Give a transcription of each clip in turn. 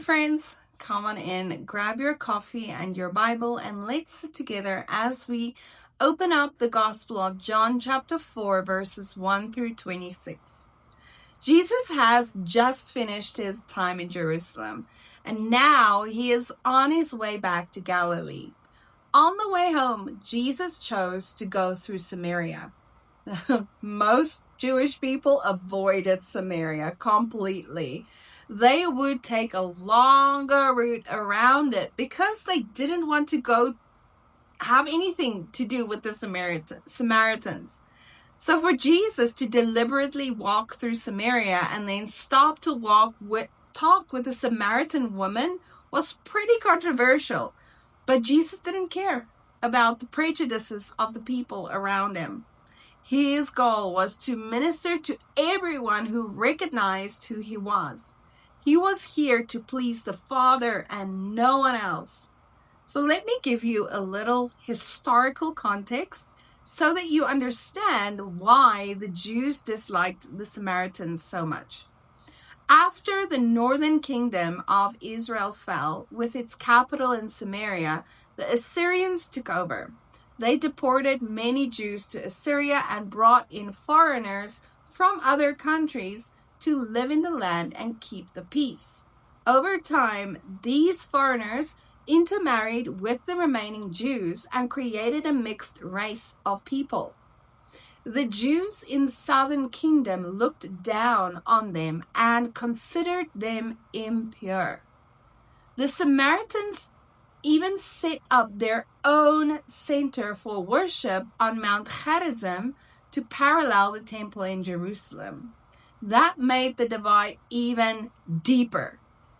friends, come on in, grab your coffee and your Bible, and let's sit together as we open up the Gospel of John chapter 4, verses 1 through 26. Jesus has just finished his time in Jerusalem, and now he is on his way back to Galilee. On the way home, Jesus chose to go through Samaria. Most Jewish people avoided Samaria completely. They would take a longer route around it because they didn't want to have anything to do with the Samaritans. So for Jesus to deliberately walk through Samaria and then stop to talk with a Samaritan woman was pretty controversial. But Jesus didn't care about the prejudices of the people around him. His goal was to minister to everyone who recognized who he was. He was here to please the Father and no one else. So let me give you a little historical context so that you understand why the Jews disliked the Samaritans so much. After the northern kingdom of Israel fell, with its capital in Samaria, the Assyrians took over. They deported many Jews to Assyria and brought in foreigners from other countries to live in the land and keep the peace. Over time, these foreigners intermarried with the remaining Jews and created a mixed race of people. The Jews in the southern kingdom looked down on them and considered them impure. The Samaritans even set up their own center for worship on Mount Gerizim to parallel the temple in Jerusalem. That made the divide even deeper.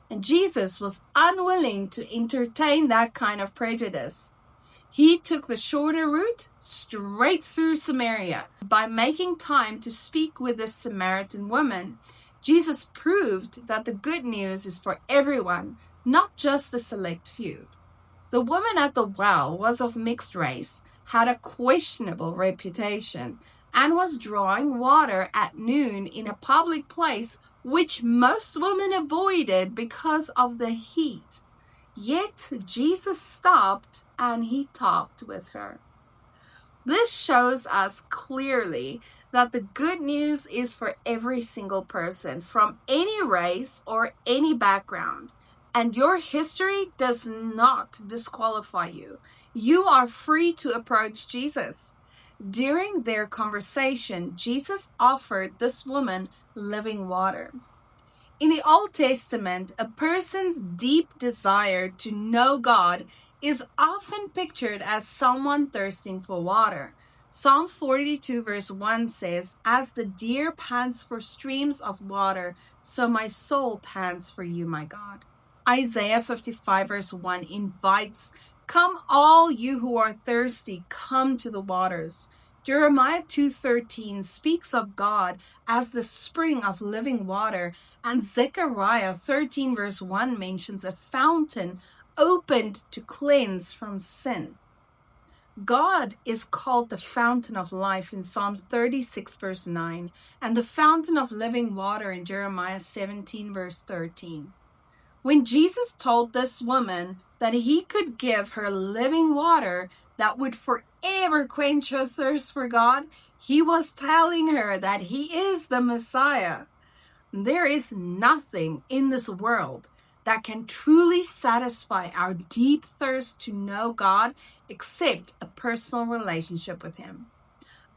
And Jesus was unwilling to entertain that kind of prejudice. He took the shorter route straight through Samaria. By making time to speak with this Samaritan woman, Jesus proved that the good news is for everyone, not just the select few. The woman at the well was of mixed race, had a questionable reputation, and was drawing water at noon in a public place which most women avoided because of the heat. Yet Jesus stopped and he talked with her. This shows us clearly that the good news is for every single person from any race or any background. And your history does not disqualify you. You are free to approach Jesus. During their conversation, Jesus offered this woman living water. In the Old Testament, a person's deep desire to know God is often pictured as someone thirsting for water. Psalm 42 verse 1 says, "As the deer pants for streams of water, so my soul pants for you, my God." Isaiah 55 verse 1 invites, "Come all you who are thirsty, come to the waters." Jeremiah 2:13 speaks of God as the spring of living water, and Zechariah 13 verse 1 mentions a fountain opened to cleanse from sin. God is called the fountain of life in Psalm 36 verse 9, and the fountain of living water in Jeremiah 17 verse 13. When Jesus told this woman that he could give her living water that would forever quench her thirst for God, he was telling her that he is the Messiah. There is nothing in this world that can truly satisfy our deep thirst to know God except a personal relationship with him.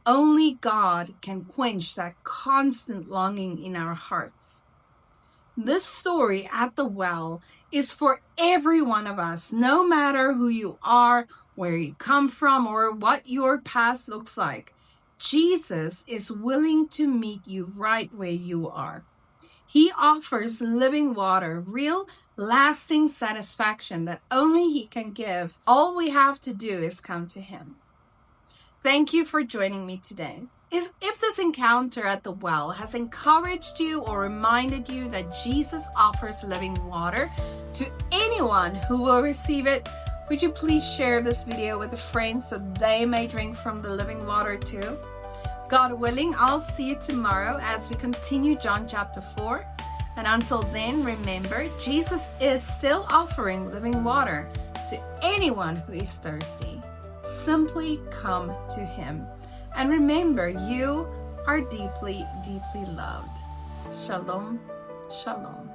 Only God can quench that constant longing in our hearts. This story at the well is for every one of us, no matter who you are, where you come from, or what your past looks like. Jesus is willing to meet you right where you are. He offers living water, real, lasting satisfaction that only he can give. All we have to do is come to him. Thank you for joining me today. If this encounter at the well has encouraged you or reminded you that Jesus offers living water to anyone who will receive it, would you please share this video with a friend so they may drink from the living water too? God willing, I'll see you tomorrow as we continue John chapter 4. And until then, remember, Jesus is still offering living water to anyone who is thirsty. Simply come to him. And remember, you are deeply, deeply loved. Shalom, shalom.